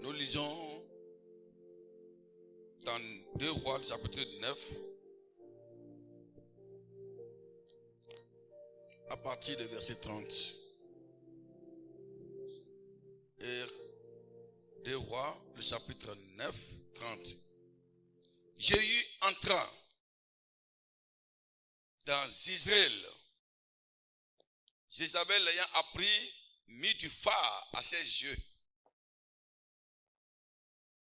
Nous lisons dans 2 Rois, chapitre 9, à partir du verset 30. Et 2 Rois, le chapitre 9, 30. Jéhu entra dans Israël. Jézabel l'ayant appris, mit du phare à ses yeux,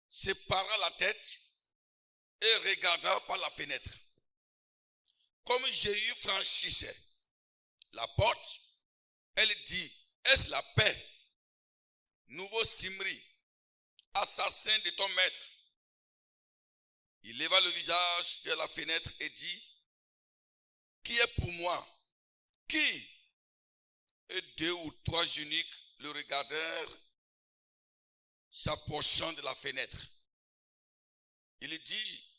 sépara la tête et regarda par la fenêtre. Comme Jéhu franchissait la porte, elle dit: est-ce la paix, nouveau Simri, assassin de ton maître? Il leva le visage vers la fenêtre et dit: qui est pour moi? Qui? Et 2 ou 3 eunuques le regardèrent s'approchant de la fenêtre. Il dit: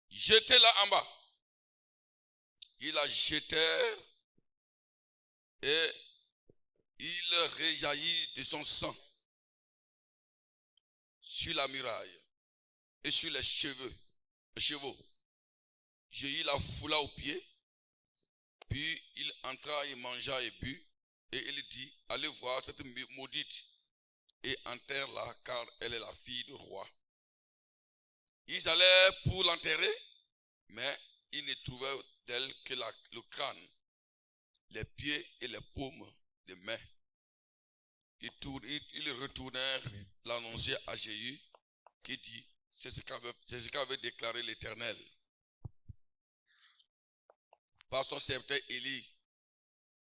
jetez-la en bas. Ils la jetèrent et il rejaillit de son sang sur la muraille et sur les chevaux. Jéhu la foula aux pieds, puis il entra et mangea et but, et il dit: allez voir cette maudite et enterre-la, car elle est la fille du roi. Ils allèrent pour l'enterrer, mais ils ne trouvèrent d'elle que le crâne, les pieds et les paumes des mains. Ils retournèrent l'annoncer à Jéhu, qui dit: c'est ce qu'avait déclaré l'Éternel par son serviteur Élie,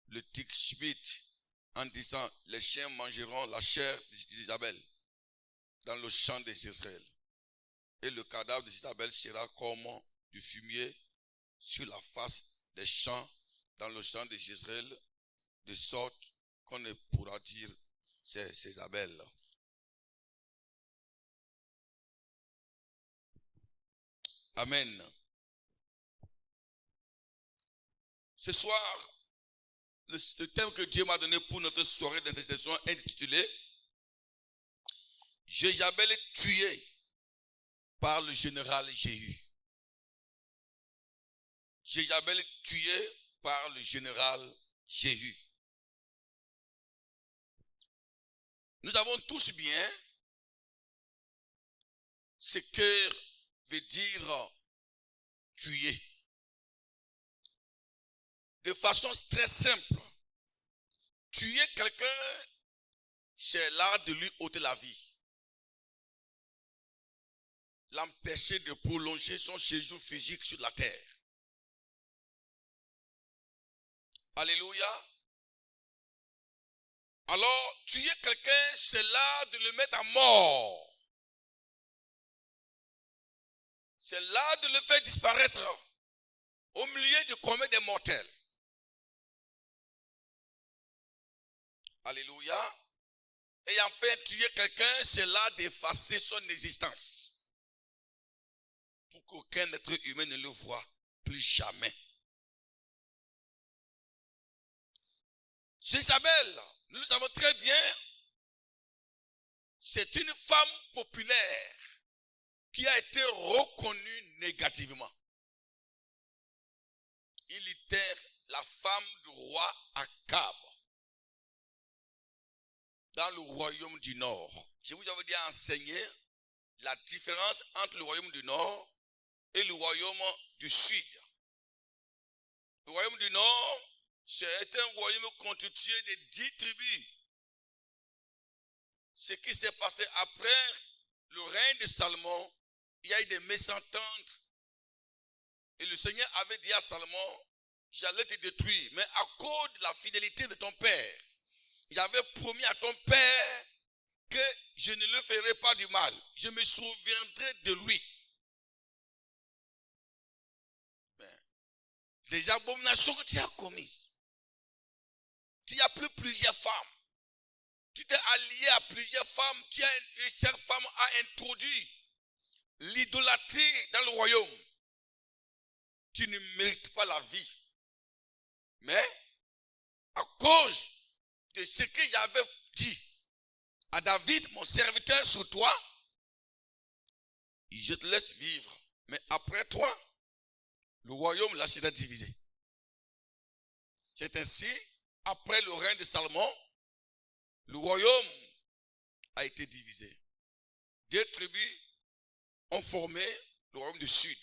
le Tishbite, en disant: les chiens mangeront la chair d'Isabelle dans le champ d'Israël, et le cadavre d'Isabelle sera comme du fumier sur la face des champs dans le champ d'Israël, de sorte qu'on ne pourra dire: c'est Isabelle. Amen. Ce soir, le thème que Dieu m'a donné pour notre soirée d'intercession est intitulé: Jézabel est tuée par le général Jéhu. Jézabel est tuée par le général Jéhu. Nous avons tous bien ce que veut dire tuer. De façon très simple, tuer quelqu'un, c'est l'art de lui ôter la vie, l'empêcher de prolonger son séjour physique sur la terre. Alléluia. Alors, tuer quelqu'un, c'est l'art de le mettre à mort. C'est l'art de le faire disparaître au milieu de commun des mortels. Alléluia. Et enfin, tuer quelqu'un, c'est l'art d'effacer son existence, pour qu'aucun être humain ne le voie plus jamais. Jézabel, nous le savons très bien, c'est une femme populaire qui a été reconnue négativement. Il était la femme du roi Akab dans le royaume du Nord. Je vous avais déjà enseigné la différence entre le royaume du Nord et le royaume du Sud. Le royaume du Nord, c'est un royaume constitué de 10 tribus. Ce qui s'est passé après le règne de Salomon, il y a eu des mésententes. Et le Seigneur avait dit à Salomon: j'allais te détruire, mais à cause de la fidélité de ton père, j'avais promis à ton père que je ne le ferai pas du mal. Je me souviendrai de lui. Mais des abominations que tu as commises. Tu as pris plusieurs femmes. Tu t'es allié à plusieurs femmes. Chaque femme a introduit l'idolâtrie dans le royaume. Tu ne mérites pas la vie. Mais à cause de ce que j'avais dit à David, mon serviteur, sur toi, je te laisse vivre. Mais après toi, le royaume là sera divisé. C'est ainsi, après le règne de Salomon, le royaume a été divisé. 2 tribus ont formé le royaume du sud,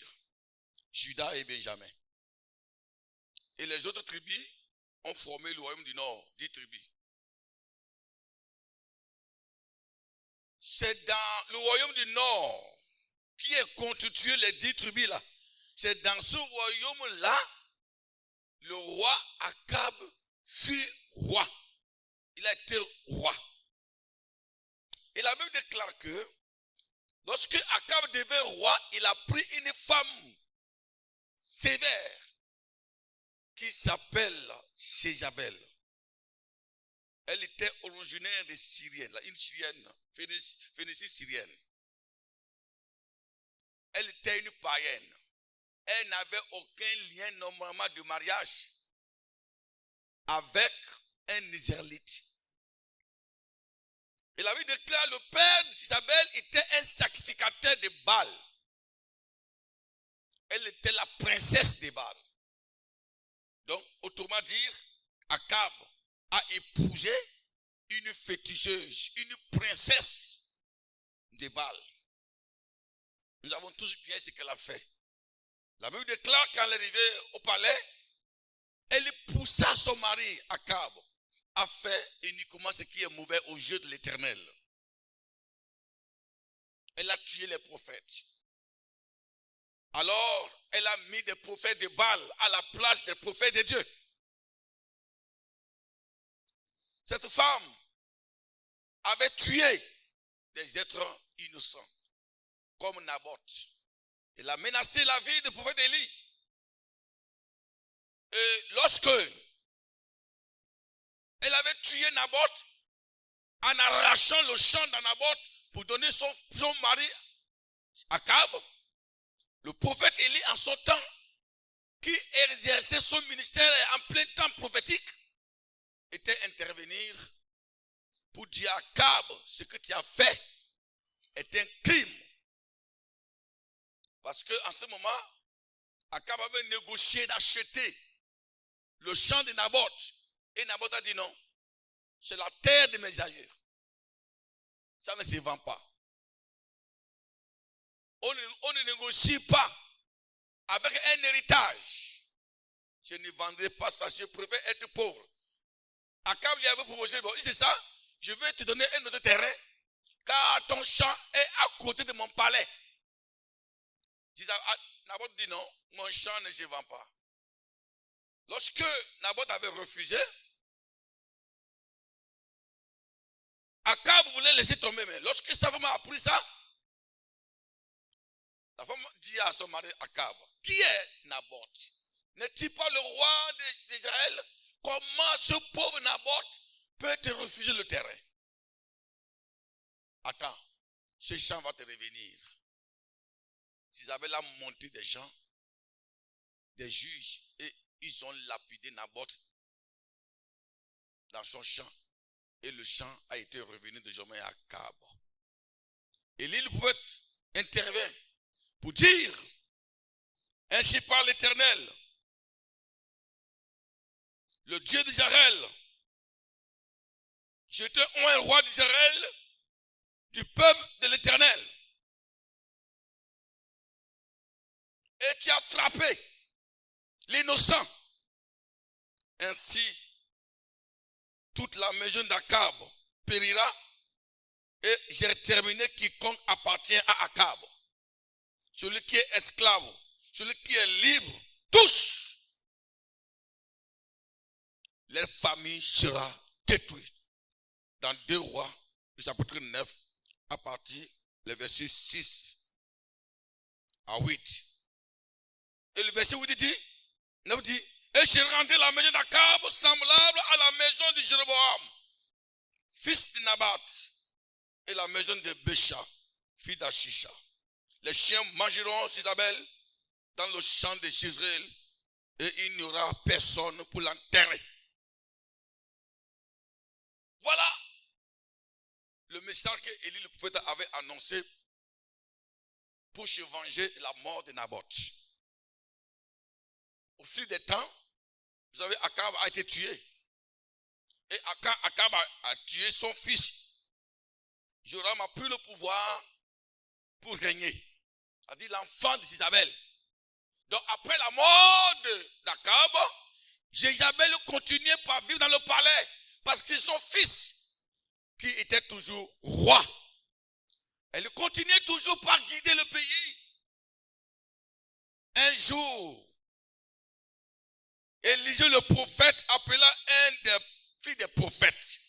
Juda et Benjamin. Et les autres tribus ont formé le royaume du nord, 10 tribus. C'est dans le royaume du nord qui est constitué les 10 tribus là. C'est dans ce royaume-là, le roi Akab fut roi. Il a été roi. Et la Bible déclare que lorsque Akab devint roi, il a pris une femme sévère qui s'appelle Jézabel. Elle était originaire de Syrienne, une Syrienne, Phénicie syrienne. Elle était une païenne. Elle n'avait aucun lien normalement de mariage avec un Israélite. Et la Bible déclare que le père d'Isabelle était un sacrificateur de Baal. Elle était la princesse de Baal. Donc, autrement dit, Akab a épousé une féticheuse, une princesse de Baal. Nous avons tous bien ce qu'elle a fait. La Bible déclare qu'elle est arrivée au palais, elle poussa son mari Akab à faire uniquement ce qui est mauvais aux yeux de l'Éternel. Elle a tué les prophètes. Alors, elle a mis des prophètes de Baal à la place des prophètes de Dieu. Cette femme avait tué des êtres innocents, comme Naboth. Elle a menacé la vie du prophète Élie. Et lorsque elle avait tué Naboth, en arrachant le champ de Naboth pour donner son mari Akab, le prophète Élie en son temps, qui exerçait son ministère en plein temps prophétique, était intervenir pour dire à Akab, ce que tu as fait est un crime. Parce qu'en ce moment, Akab avait négocié d'acheter le champ de Naboth. Et Naboth a dit non, c'est la terre de mes aïeux. Ça ne se vend pas. On ne négocie pas avec un héritage. Je ne vendrai pas ça, je préfère être pauvre. Akab lui avait proposé, bon, c'est ça, je vais te donner un autre terrain, car ton champ est à côté de mon palais. Naboth dit non, mon champ ne se vend pas. Lorsque Naboth avait refusé, Akab voulait laisser tomber, mais lorsque sa femme a appris ça, la femme dit à son mari Akab, qui est Naboth? N'est-il pas le roi d'Israël? Comment ce pauvre Naboth peut te refuser le terrain? Attends, ce champ va te revenir. Isabelle a monté des gens, des juges, et ils ont lapidé Naboth dans son champ. Et le champ a été revenu de désormais à Akab. Et l'île prophète intervient pour dire, ainsi parle l'Éternel, le Dieu d'Israël, je te un roi d'Israël, du peuple de l'Éternel. Et tu as frappé l'innocent. Ainsi, toute la maison d'Akab périra, et j'ai terminé quiconque appartient à Akab. Celui qui est esclave, celui qui est libre, tous, leur famille sera détruite. Dans 2 Rois, chapitre 9, à partir du verset 6 à 8. Et le verset 8 dit, 9 dit, et je rendrai la maison d'Akab semblable à la maison de Jéroboam, fils de Nabat, et la maison de Bécha, fils d'Achisha. Les chiens mangeront Isabelle dans le champ de Jezreel, et il n'y aura personne pour l'enterrer. Voilà le message que Élie le prophète avait annoncé pour se venger de la mort de Naboth. Au fil des temps, vous savez, Akab a été tué. Et Akab a tué son fils. Joram a pris le pouvoir pour régner. C'est-à-dire l'enfant d'Isabelle. Donc après la mort d'Akab, Jézabel continuait par vivre dans le palais. Parce que c'est son fils qui était toujours roi. Elle continuait toujours par guider le pays. Un jour, Élisée le prophète appela un des fils des prophètes,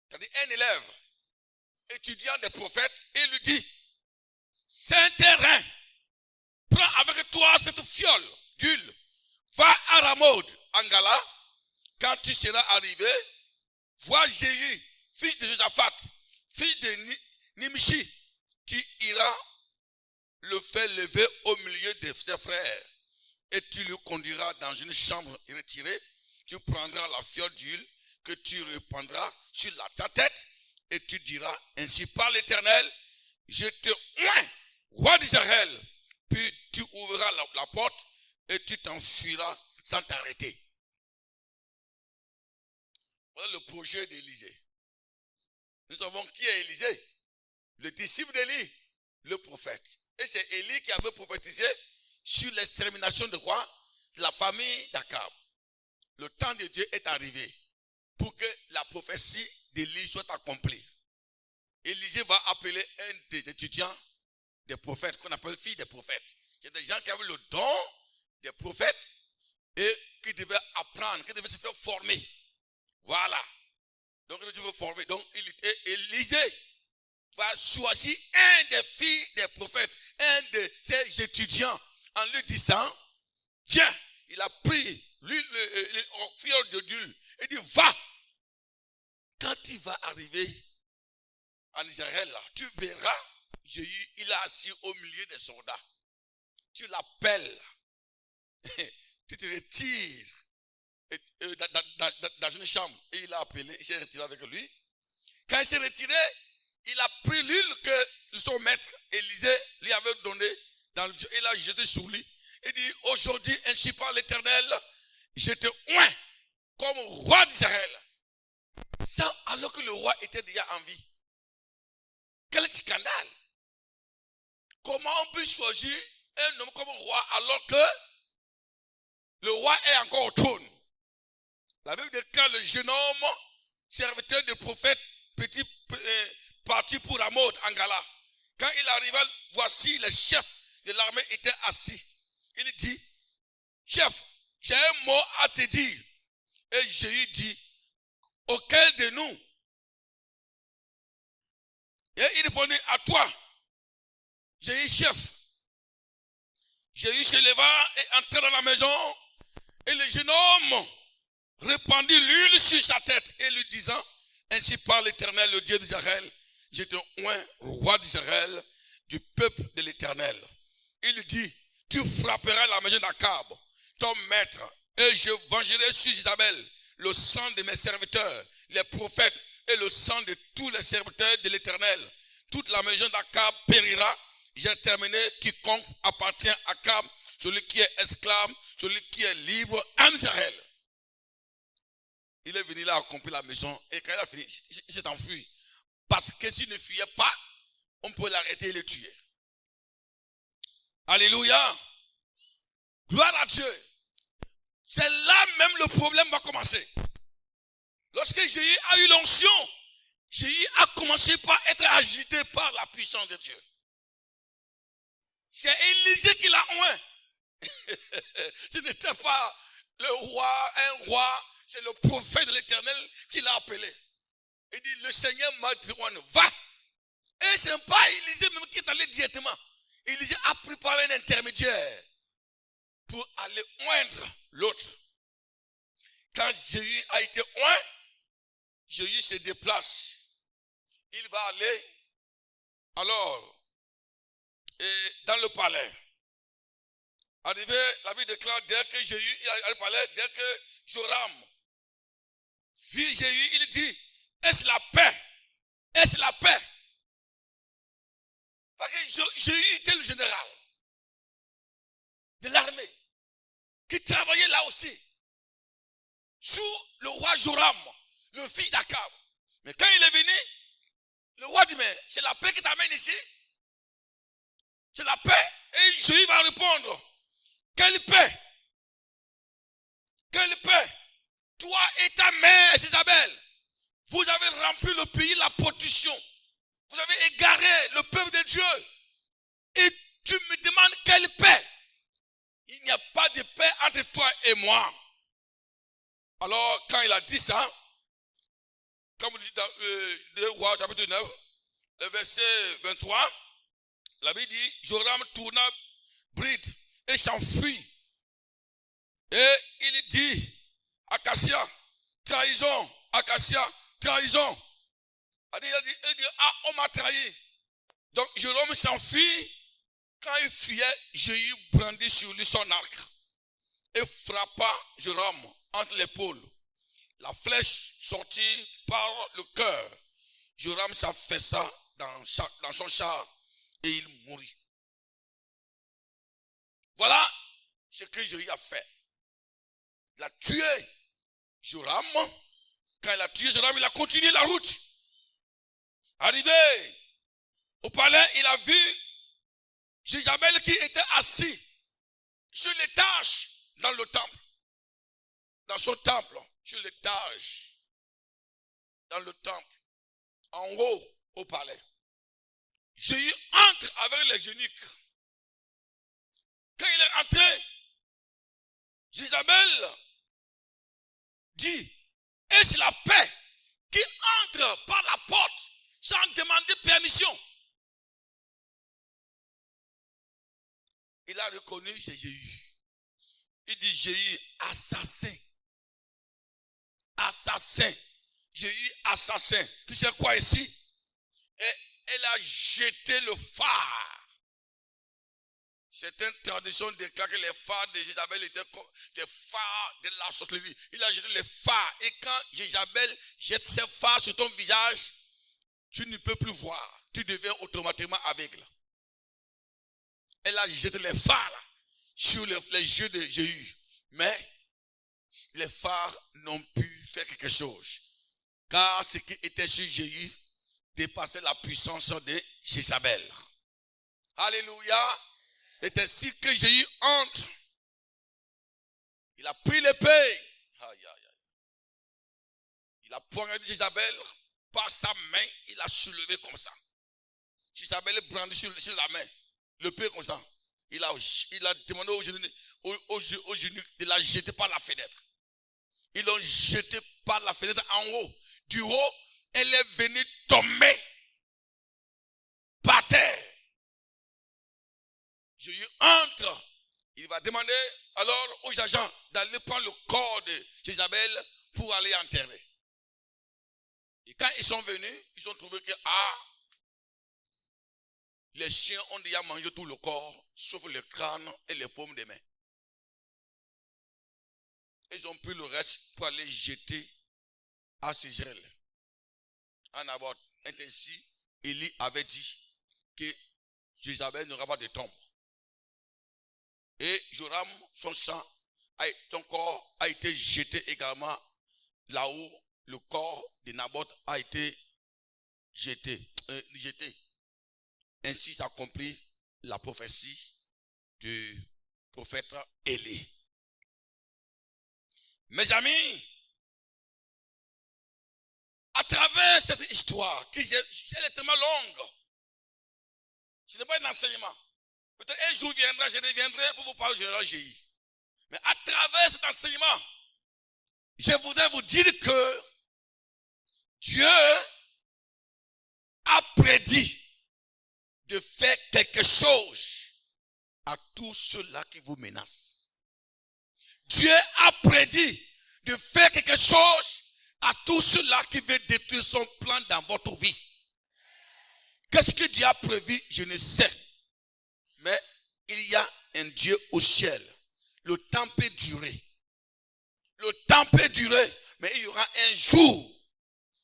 c'est-à-dire un élève, étudiant des prophètes, et lui dit, Saint-Terrain, prends avec toi cette fiole d'huile, va à Ramoth, en Gala, quand tu seras arrivé, vois Jéhu, fils de Josaphat, fils de Nimshi, tu iras le faire lever au milieu de ses frères. Et tu le conduiras dans une chambre retirée. Tu prendras la fiole d'huile que tu répandras sur ta tête. Et tu diras, ainsi par l'Éternel, je te oins, roi d'Israël. Puis tu ouvriras la porte et tu t'enfuiras sans t'arrêter. Voilà le projet d'Élisée. Nous savons qui est Élisée. Le disciple d'Élie, le prophète. Et c'est Élie qui avait prophétisé sur l'extermination de quoi? De la famille d'Akab. Le temps de Dieu est arrivé pour que la prophétie d'Élie soit accomplie. Élisée va appeler un des étudiants des prophètes, qu'on appelle fils des prophètes. C'est des gens qui avaient le don des prophètes et qui devaient apprendre, qui devaient se faire former. Voilà. Donc, il veut former. Donc, Élisée va choisir un des fils des prophètes, un de ses étudiants, en lui disant, tiens, il a pris l'huile de Dieu, et dit, va. Quand il va arriver en Israël, là, tu verras, Jéhu, il est assis au milieu des soldats. Tu l'appelles, tu te retires dans une chambre, et il a appelé, il s'est retiré avec lui. Quand il s'est retiré, il a pris l'huile que son maître Élisée lui avait donnée, il a jeté sur lui. Il dit, aujourd'hui, ainsi par l'Éternel, je te oins comme roi d'Israël. Ça, alors que le roi était déjà en vie. Quel scandale! Comment on peut choisir un homme comme roi alors que le roi est encore au trône? La Bible déclare le jeune homme, serviteur de prophète, petit parti pour Ramoth en Gala. Quand il arriva, voici les chefs de l'armée étaient assis. Il dit, chef, j'ai un mot à te dire. Et Jéhu dit, auquel de nous? Et il répondit, à toi. Jéhu, chef. Jéhu se leva et entra dans la maison. Et le jeune homme répandit l'huile sur sa tête et lui disant, ainsi par l'Éternel, le Dieu d'Israël, je te oins, roi d'Israël, du peuple de l'Éternel. Il lui dit, tu frapperas la maison d'Akab, ton maître, et je vengerai sur Isabelle le sang de mes serviteurs, les prophètes, et le sang de tous les serviteurs de l'Éternel. Toute la maison d'Akab périra. J'ai terminé quiconque appartient à Akab, celui qui est esclave, celui qui est libre en Israël. Il est venu là accomplir la maison, et quand il a fini, il s'est enfui. Parce que s'il ne fuyait pas, on peut l'arrêter et le tuer. Alléluia. Gloire à Dieu. C'est là même le problème va commencer. Lorsque Jéhu a eu l'onction, Jéhu a commencé par être agité par la puissance de Dieu. C'est Élisée qui l'a oint. Ce n'était pas le roi, un roi, c'est le prophète de l'Éternel qui l'a appelé. Il dit, le Seigneur m'a dit, va. Et ce n'est pas Élisée même qui est allé directement. Élisée a préparé un intermédiaire pour aller oindre l'autre. Quand Jéhu a été oint, Jéhu se déplace. Il va aller, alors, dans le palais. Arrivé, la Bible déclare, dès que Jéhu est allé au palais, dès que Joram vit Jéhu, il dit, est-ce la paix? Et c'est la paix. Parce que Jéhu était le général de l'armée qui travaillait là aussi sous le roi Joram, le fils d'Akab. Mais quand il est venu, le roi dit, mais c'est la paix qui t'amène ici? C'est la paix. Et Jéhu va répondre, quelle paix? Quelle paix? Toi et ta mère, Isabelle, vous avez rempli le pays de la prostitution. Vous avez égaré le peuple de Dieu. Et tu me demandes quelle paix? Il n'y a pas de paix entre toi et moi. Alors, quand il a dit ça, comme on dit dans 2 Rois, chapitre 9, le verset 23, la Bible dit, Joram tourna bride et s'enfuit. Et il dit, Acacia, trahison, Acacia, trahison. Il dit, ah, on m'a trahi. Donc, Joram s'enfuit. Quand il fuyait, Jéhu brandit sur lui son arc et frappa Joram entre l'épaule. La flèche sortit par le cœur. Joram s'affaissa dans son char et il mourut. Voilà ce que Jéhu a fait. Il a tué Joram. Quand il a tué Joram, il a continué la route. Arrivé au palais, il a vu Jézabel qui était assis sur l'étage dans le temple. Dans son temple, sur l'étage. Dans le temple. En haut, au palais. Jéhu entre avec les eunuques. Quand il est entré, Jézabel dit, est-ce la paix qui entre par la porte sans demander permission? Il a reconnu Jéhu. Il dit, Jéhu, assassin. Assassin. Jéhu, assassin. Tu sais quoi ici? Et elle a jeté le phare. Certaines traditions déclarent que les phares de Jézabel étaient comme des phares de la sorcellerie. Il a jeté les phares. Et quand Jézabel jette ses phares sur ton visage, tu ne peux plus voir. Tu deviens automatiquement aveugle. Elle a jeté les phares sur les yeux de Jéhu. Mais les phares n'ont pu faire quelque chose. Car ce qui était sur Jéhu dépassait la puissance de Jézabel. Alléluia. C'est ainsi que Jéhu entre. Il a pris l'épée. Il a poignardé Jézabel par sa main. Il a soulevé comme ça. Jézabel brandit sur la main. L'épée comme ça. Il a demandé aux eunuques de la jeter par la fenêtre. Ils l'ont jeté par la fenêtre en haut. Du haut, elle est venue tomber par terre. Jéhu entre. Il va demander alors aux agents d'aller prendre le corps de Jézabel pour aller enterrer. Et quand ils sont venus, ils ont trouvé que les chiens ont déjà mangé tout le corps, sauf le crâne et les paumes des mains. Ils ont pris le reste pour aller jeter à Cizrel, en Naboth. Et ainsi, Élie avait dit que Jézabel n'aura pas de tombe. Et Joram, son corps a été jeté également là où le corps de Naboth a été jeté. Ainsi s'accomplit la prophétie du prophète Élie. Mes amis, à travers cette histoire, qui est tellement longue, ce n'est pas un enseignement. Peut-être un jour viendra, je reviendrai pour vous parler du général Jéhu. Mais à travers cet enseignement, je voudrais vous dire que Dieu a prédit de faire quelque chose à tous ceux-là qui vous menacent. Dieu a prédit de faire quelque chose à tous ceux-là qui veulent détruire son plan dans votre vie. Qu'est-ce que Dieu a prévu? Je ne sais. Mais il y a un Dieu au ciel. Le temps peut durer. Le temps peut durer. Mais il y aura un jour,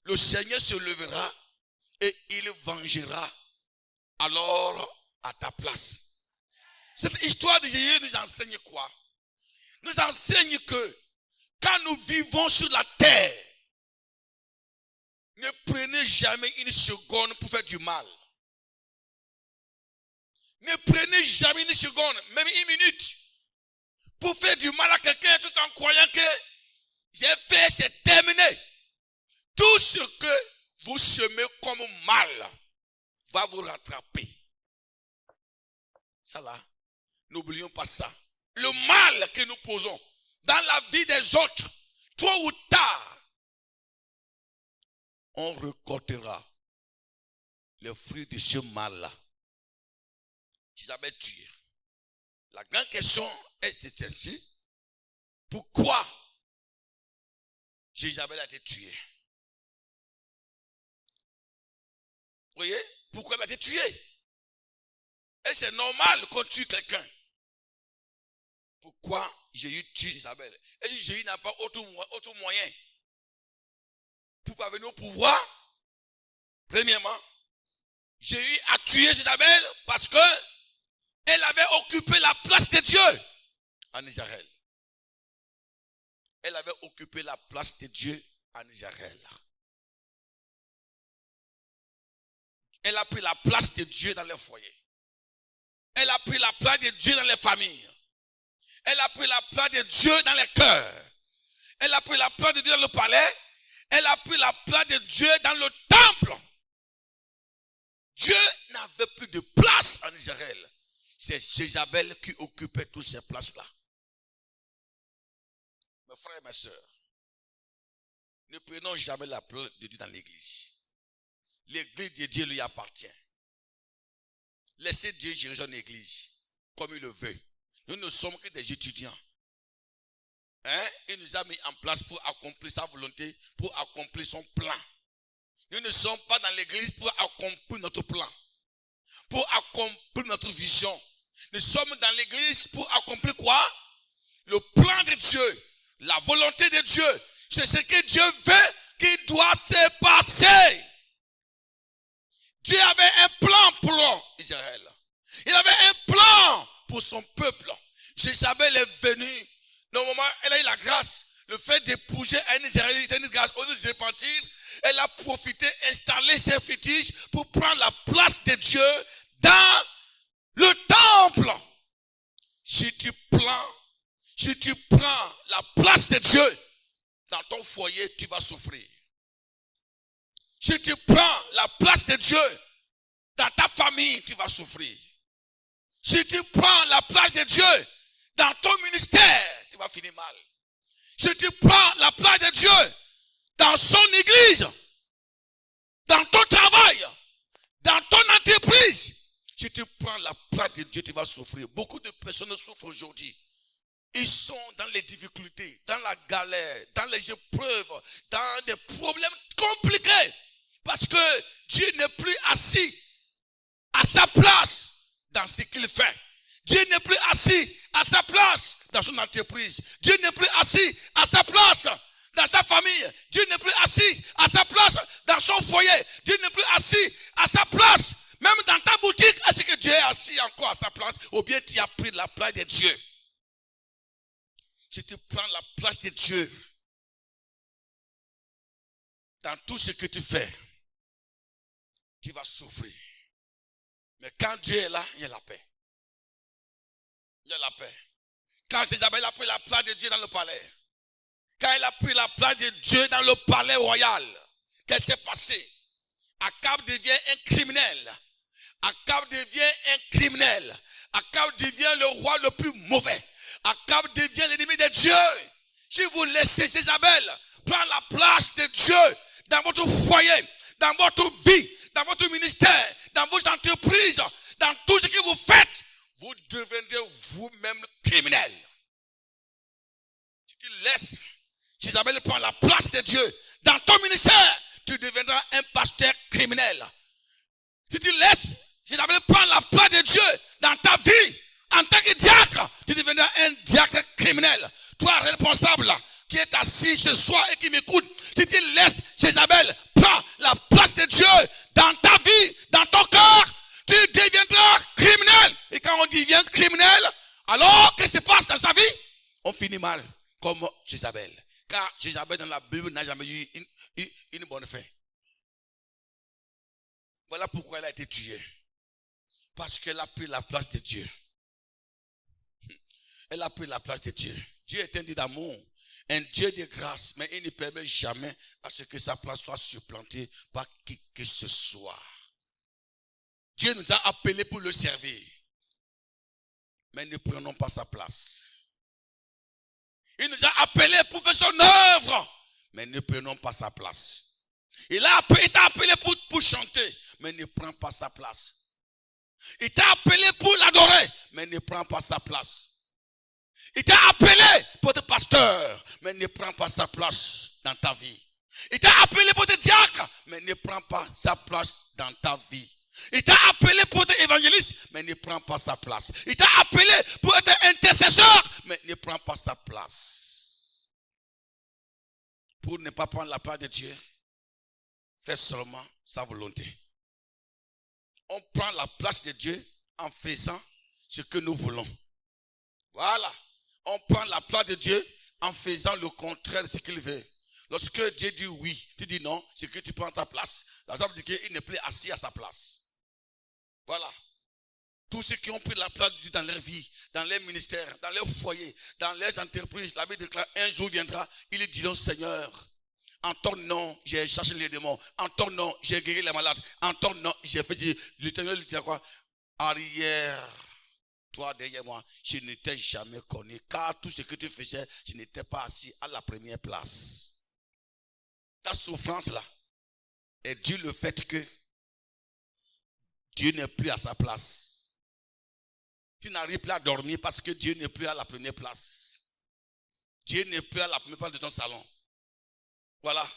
le Seigneur se lèvera et il vengera alors à ta place. Cette histoire de Jésus nous enseigne quoi? Nous enseigne que quand nous vivons sur la terre, ne prenez jamais une seconde pour faire du mal. Ne prenez jamais une seconde, même une minute, pour faire du mal à quelqu'un tout en croyant que j'ai fait, c'est terminé. Tout ce que vous semez comme mal va vous rattraper. Ça là, n'oublions pas ça. Le mal que nous posons dans la vie des autres, tôt ou tard, on récoltera le fruit de ce mal-là. Jézabel tué. La grande question est celle-ci. Pourquoi Jézabel a été tué? Vous voyez? Pourquoi elle a été tuée? Et c'est normal qu'on tue quelqu'un. Pourquoi Jésus tue Jézabel? Et Jésus n'a pas autre moyen pour parvenir au pouvoir. Premièrement, Jésus a tué Jézabel parce que elle avait occupé la place de Dieu en Israël. Elle avait occupé la place de Dieu en Israël. Elle a pris la place de Dieu dans les foyers. Elle a pris la place de Dieu dans les familles. Elle a pris la place de Dieu dans les cœurs. Elle a pris la place de Dieu dans le palais. Elle a pris la place de Dieu dans le temple. Dieu n'avait plus de place en Israël. C'est Jézabel qui occupait toutes ces places-là. Mes frères et mes sœurs, ne prenons jamais la place de Dieu dans l'église. L'église de Dieu lui appartient. Laissez Dieu gérer son église comme il le veut. Nous ne sommes que des étudiants. Il nous a mis en place pour accomplir sa volonté, pour accomplir son plan. Nous ne sommes pas dans l'église pour accomplir notre plan, pour accomplir notre vision. Nous sommes dans l'église pour accomplir quoi? Le plan de Dieu, la volonté de Dieu. C'est ce que Dieu veut qui doit se passer. Dieu avait un plan pour Israël. Il avait un plan pour son peuple. Jézabel est venue. Normalement, elle a eu la grâce. Le fait d'épouser un Israélite, une grâce, au lieu de se repentir, elle a profité, installé ses fétiches pour prendre la place de Dieu dans le temple. Si tu prends la place de Dieu dans ton foyer, tu vas souffrir. Si tu prends la place de Dieu dans ta famille, tu vas souffrir. Si tu prends la place de Dieu dans ton ministère, tu vas finir mal. Si tu prends la place de Dieu dans son église, dans ton travail, dans ton entreprise, si tu prends la place de Dieu, tu vas souffrir. Beaucoup de personnes souffrent aujourd'hui. Ils sont dans les difficultés, dans la galère, dans les épreuves, dans des problèmes compliqués. Parce que Dieu n'est plus assis à sa place dans ce qu'il fait. Dieu n'est plus assis à sa place dans son entreprise. Dieu n'est plus assis à sa place dans sa famille. Dieu n'est plus assis à sa place dans son foyer. Dieu n'est plus assis à sa place. Même dans ta boutique, est-ce que Dieu est assis encore à sa place? Ou bien tu as pris la place de Dieu? Si tu prends la place de Dieu dans tout ce que tu fais, tu vas souffrir. Mais quand Dieu est là, il y a la paix. Il y a la paix. Quand Jézabel a pris la place de Dieu dans le palais, quand elle a pris la place de Dieu dans le palais royal, qu'est-ce qui s'est passé? Akab devient un criminel. Akab devient un criminel. Akab devient le roi le plus mauvais. Akab devient l'ennemi de Dieu. Si vous laissez Jézabel prendre la place de Dieu dans votre foyer, dans votre vie, dans votre ministère, dans vos entreprises, dans tout ce que vous faites, vous deviendrez vous-même criminel. Si tu laisses Jézabel prendre la place de Dieu dans ton ministère, tu deviendras un pasteur criminel. Si tu laisses Jézabel prendre la place de Dieu dans ta vie, en tant que diacre, tu deviendras un diacre criminel. Toi, responsable, qui est assis ce soir et qui m'écoute, si tu laisses Jézabel prendre la place de Dieu dans ta vie, dans ton cœur, tu deviendras criminel. Et quand on devient criminel, alors qu'est-ce qui se passe dans sa vie? On finit mal, comme Jézabel. Car Jézabel dans la Bible n'a jamais eu une bonne fin. Voilà pourquoi elle a été tuée. Parce qu'elle a pris la place de Dieu. Elle a pris la place de Dieu. Dieu est un Dieu d'amour, un Dieu de grâce, mais il ne permet jamais à ce que sa place soit supplantée par qui que ce soit. Dieu nous a appelés pour le servir, mais ne prenons pas sa place. Il nous a appelés pour faire son œuvre, mais ne prenons pas sa place. Il a été appelé pour chanter, mais ne prends pas sa place. Il t'a appelé pour l'adorer, mais ne prends pas sa place. Il t'a appelé pour être pasteur, mais ne prends pas sa place dans ta vie. Il t'a appelé pour être diacre, mais ne prends pas sa place dans ta vie. Il t'a appelé pour être évangéliste, mais ne prends pas sa place. Il t'a appelé pour être intercesseur, mais ne prends pas sa place. Pour ne pas prendre la place de Dieu, fais seulement sa volonté. On prend la place de Dieu en faisant ce que nous voulons. Voilà. On prend la place de Dieu en faisant le contraire de ce qu'il veut. Lorsque Dieu dit oui, tu dis non, c'est que tu prends ta place. La Bible dit qu'il n'est plus assis à sa place. Voilà. Tous ceux qui ont pris la place de Dieu dans leur vie, dans leur ministère, dans leur foyer, dans leurs entreprises, la Bible déclare un jour viendra, ils diront Seigneur, en ton nom, j'ai chassé les démons. En ton nom, j'ai guéri les malades. En ton nom, j'ai fait. L'Éternel lui dira quoi? Arrière, toi derrière moi, je ne t'ai jamais connu. Car tout ce que tu faisais, je n'étais pas assis à la première place. Ta souffrance là est due le fait que Dieu n'est plus à sa place. Tu n'arrives plus à dormir parce que Dieu n'est plus à la première place. Dieu n'est plus à la première place de ton salon. Voilà,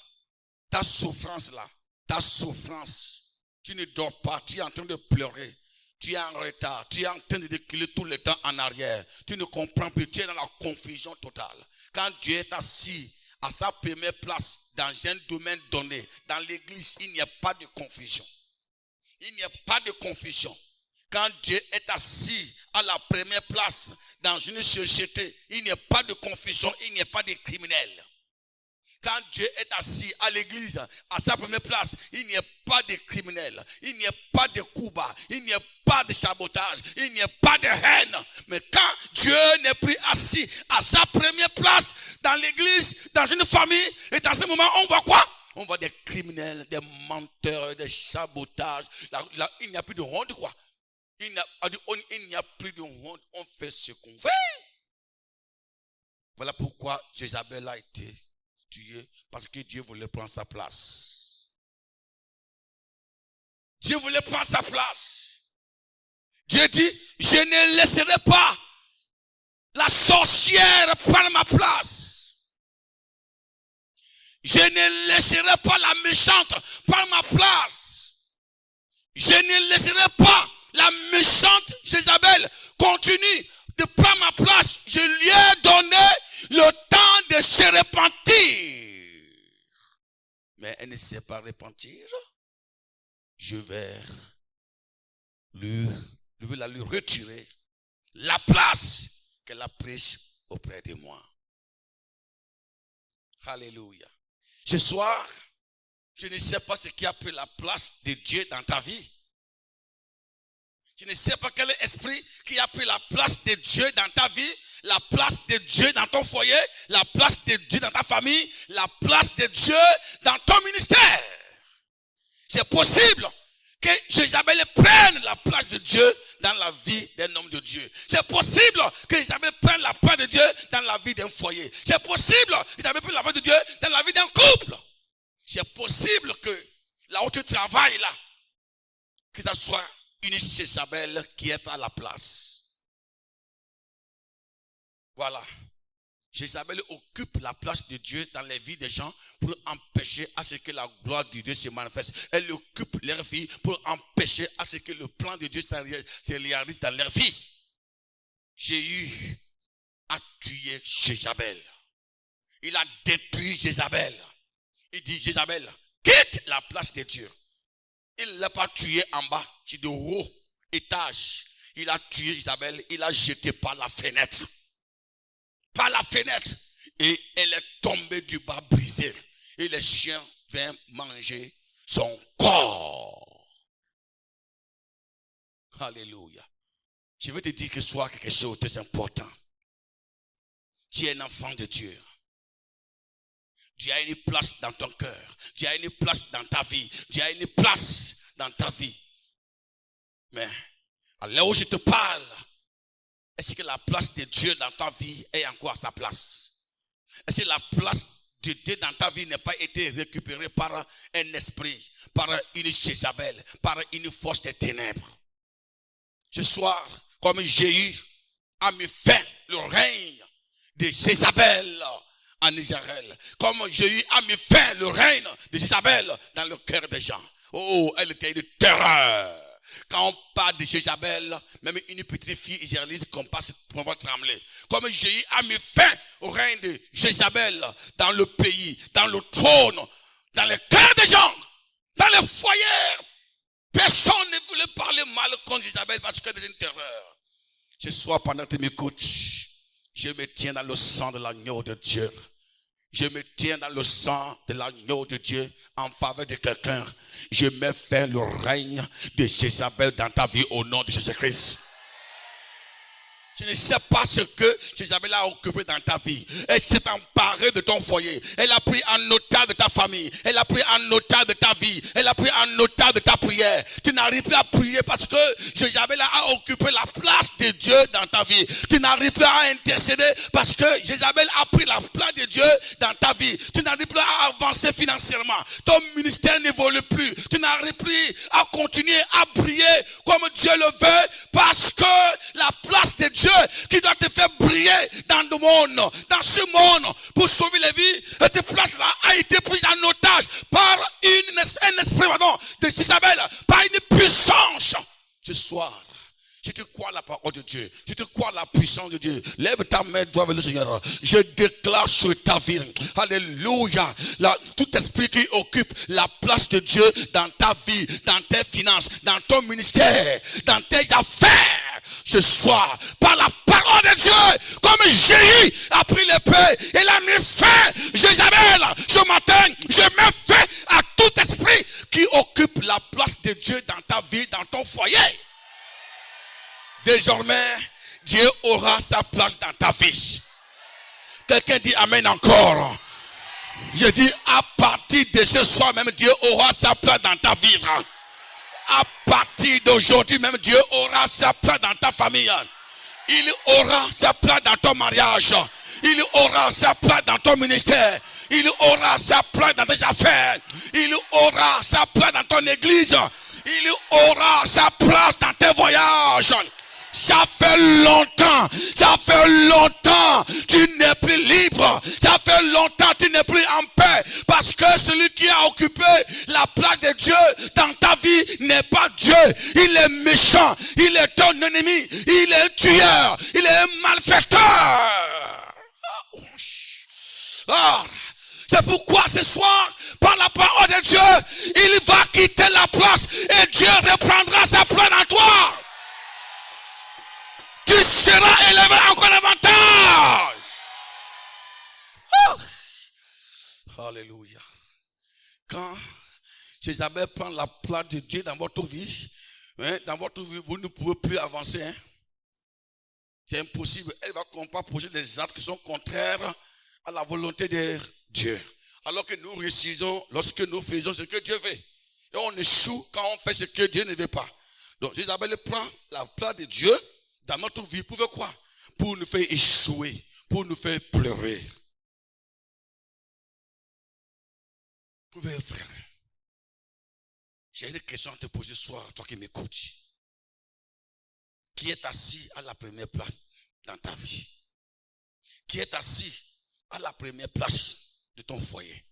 ta souffrance là, ta souffrance, tu ne dors pas, tu es en train de pleurer, tu es en retard, tu es en train de déculer tout le temps en arrière, tu ne comprends plus, tu es dans la confusion totale. Quand Dieu est assis à sa première place dans un domaine donné, dans l'église, il n'y a pas de confusion. Il n'y a pas de confusion. Quand Dieu est assis à la première place dans une société, il n'y a pas de confusion, il n'y a pas de criminels. Quand Dieu est assis à l'église, à sa première place, il n'y a pas de criminels, il n'y a pas de coups bas, il n'y a pas de sabotage, il n'y a pas de haine. Mais quand Dieu n'est plus assis à sa première place dans l'église, dans une famille, et dans ce moment, on voit quoi? On voit des criminels, des menteurs, des sabotages. Il n'y a plus de honte, quoi. Il n'y a plus de honte, on fait ce qu'on fait. Voilà pourquoi Jézabel a été tué, parce que Dieu voulait prendre sa place. Dieu voulait prendre sa place. Dieu dit, je ne laisserai pas la sorcière prendre ma place. Je ne laisserai pas la méchante prendre ma place. Je ne laisserai pas la méchante Jézabel continuer de prendre ma place. Je lui ai donné le temps de se repentir. Mais elle ne sait pas repentir. Je vais la lui retirer la place qu'elle a prise auprès de moi. Alléluia. Ce soir, je ne sais pas ce qui a pris la place de Dieu dans ta vie. Je ne sais pas quel est l'esprit qui a pris la place de Dieu dans ta vie, la place de Dieu dans ton foyer, la place de Dieu dans ta famille, la place de Dieu dans ton ministère. C'est possible que Jézabel prenne la place de Dieu dans la vie d'un homme de Dieu. C'est possible que Jézabel prenne la place de Dieu dans la vie d'un foyer. C'est possible que Jézabel prenne la place de Dieu dans la vie d'un couple. C'est possible que là où tu travailles là, que ça soit une Jézabel qui est à la place. Voilà. Jézabel occupe la place de Dieu dans les vies des gens pour empêcher à ce que la gloire de Dieu se manifeste. Elle occupe leur vie pour empêcher à ce que le plan de Dieu se réalise dans leur vie. Jéhu a tué Jézabel. Il a détruit Jézabel. Il dit, Jézabel, quitte la place de Dieu. il ne l'a pas tué en bas, c'est de haut étage. Il a tué Isabelle, il a jeté par la fenêtre. Par la fenêtre. Et elle est tombée du bas brisée. Et les chiens viennent manger son corps. Alléluia. Je veux te dire que ce soit quelque chose de très important. Tu es un enfant de Dieu. Tu as une place dans ton cœur. Tu as une place dans ta vie. Tu as une place dans ta vie. Mais à l'heure où je te parle, est-ce que la place de Dieu dans ta vie est encore à sa place? Est-ce que la place de Dieu dans ta vie n'a pas été récupérée par un esprit, par une Jézabel, par une force des ténèbres? Ce soir, comme Jéhu a mis fin le règne de Jézabel en Israël, comme Jéhu a mis fin le règne de Jézabel dans le cœur des gens. Oh, elle était une terreur. Quand on parle de Jézabel, même une petite fille israélite qu'on passe pour pas trembler. Comme Jéhu a mis fin au règne de Jézabel dans le pays, dans le trône, dans le cœur des gens, dans les foyers. Personne ne voulait parler mal contre Jézabel parce qu'elle était une terreur. Ce soir, pendant que tu m'écoutes, je me tiens dans le sang de l'agneau de Dieu. Je me tiens dans le sang de l'agneau de Dieu en faveur de quelqu'un. Je mets fin le règne de Jézabel dans ta vie au nom de Jésus-Christ. Je ne sais pas ce que Jézabel a occupé dans ta vie. Elle s'est emparée de ton foyer. Elle a pris en otage de ta famille. Elle a pris en otage de ta vie. Elle a pris en otage de ta prière. Tu n'arrives plus à prier parce que Jézabel a occupé la place de Dieu dans ta vie. Tu n'arrives plus à intercéder parce que Jézabel a pris la place de Dieu dans ta vie. Tu n'arrives plus à avancer financièrement. Ton ministère n'évolue plus. Tu n'arrives plus à continuer à prier comme Dieu le veut parce que la place de Dieu qui doit te faire briller dans le monde, dans ce monde, pour sauver les vies, cette place-là a été prise en otage par un esprit de Jézabel, par une puissance. Ce soir, si tu crois la parole de Dieu, si tu crois la puissance de Dieu, lève ta main, dois vers le Seigneur. Je déclare sur ta vie, alléluia, tout esprit qui occupe la place de Dieu dans ta vie, dans tes finances, dans ton ministère, dans tes affaires, ce soir, par la parole de Dieu, comme Jéhu a pris l'épée et l'a mis fin, Jézabel, ce matin, je mets fin à tout esprit qui occupe la place de Dieu dans ta vie, dans ton foyer. Désormais, Dieu aura sa place dans ta vie. Quelqu'un dit amen encore. Je dis à partir de ce soir même, Dieu aura sa place dans ta vie. À partir d'aujourd'hui même, Dieu aura sa place dans ta famille. Il aura sa place dans ton mariage. Il aura sa place dans ton ministère. Il aura sa place dans tes affaires. Il aura sa place dans ton église. Il aura sa place dans tes voyages. Ça fait longtemps, tu n'es plus libre. Ça fait longtemps, tu n'es plus en paix. Parce que celui qui a occupé la place de Dieu dans ta vie n'est pas Dieu. Il est méchant, il est ton ennemi, il est un tueur, il est un malfaiteur. C'est pourquoi ce soir, par la parole de Dieu, il va quitter la place et Dieu reprendra sa place en toi. Tu seras élevé encore davantage. Alléluia. Quand Jézabel prend la place de Dieu dans votre vie, vous ne pouvez plus avancer. C'est impossible. Elle va poser des actes qui sont contraires à la volonté de Dieu. Alors que nous réussissons lorsque nous faisons ce que Dieu veut. Et on échoue quand on fait ce que Dieu ne veut pas. Donc Jézabel prend la place de Dieu dans notre vie. Pour faire quoi? Pour nous faire échouer, pour nous faire pleurer. Vous voyez, frère, j'ai une question à te poser ce soir, toi qui m'écoutes. Qui est assis à la première place dans ta vie? Qui est assis à la première place de ton foyer?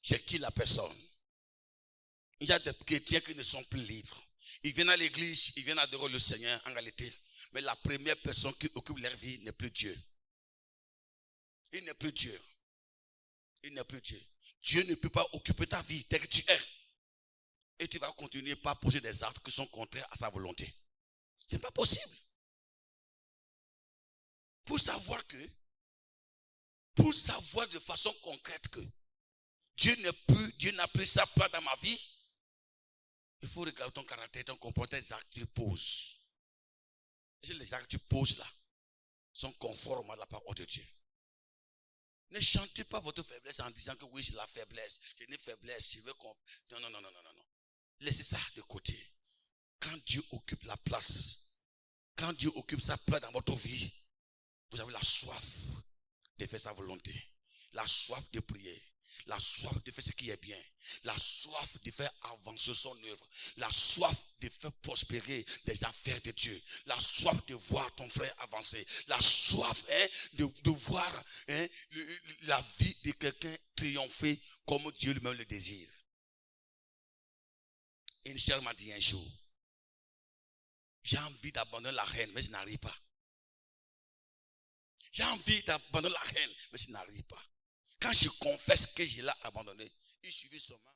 C'est qui la personne? Il y a des chrétiens qui ne sont plus libres. Ils viennent à l'église, ils viennent adorer le Seigneur en réalité. Mais la première personne qui occupe leur vie n'est plus Dieu. Il n'est plus Dieu. Il n'est plus Dieu. Dieu ne peut pas occuper ta vie tel que tu es. et tu vas continuer par poser des actes qui sont contraires à sa volonté. Ce n'est pas possible. Pour savoir de façon concrète que Dieu n'a plus sa place dans ma vie, il faut regarder ton caractère, ton comportement, les actes que tu poses. Et les actes que tu poses là sont conformes à la parole de Dieu. Ne chantez pas votre faiblesse en disant que oui, c'est la faiblesse. J'ai une faiblesse, je veux qu'on... Non. Laissez ça de côté. Quand Dieu occupe la place, quand Dieu occupe sa place dans votre vie, vous avez la soif de faire sa volonté, la soif de prier, la soif de faire ce qui est bien, la soif de faire avancer son œuvre, la soif de faire prospérer les affaires de Dieu, la soif de voir ton frère avancer, la soif de voir la vie de quelqu'un triompher comme Dieu lui-même le désire. Une sœur m'a dit un jour, j'ai envie d'abandonner la reine, mais je n'arrive pas. J'ai envie d'abandonner la reine, mais je n'arrive pas. Quand je confesse que je l'ai abandonné, il suffit seulement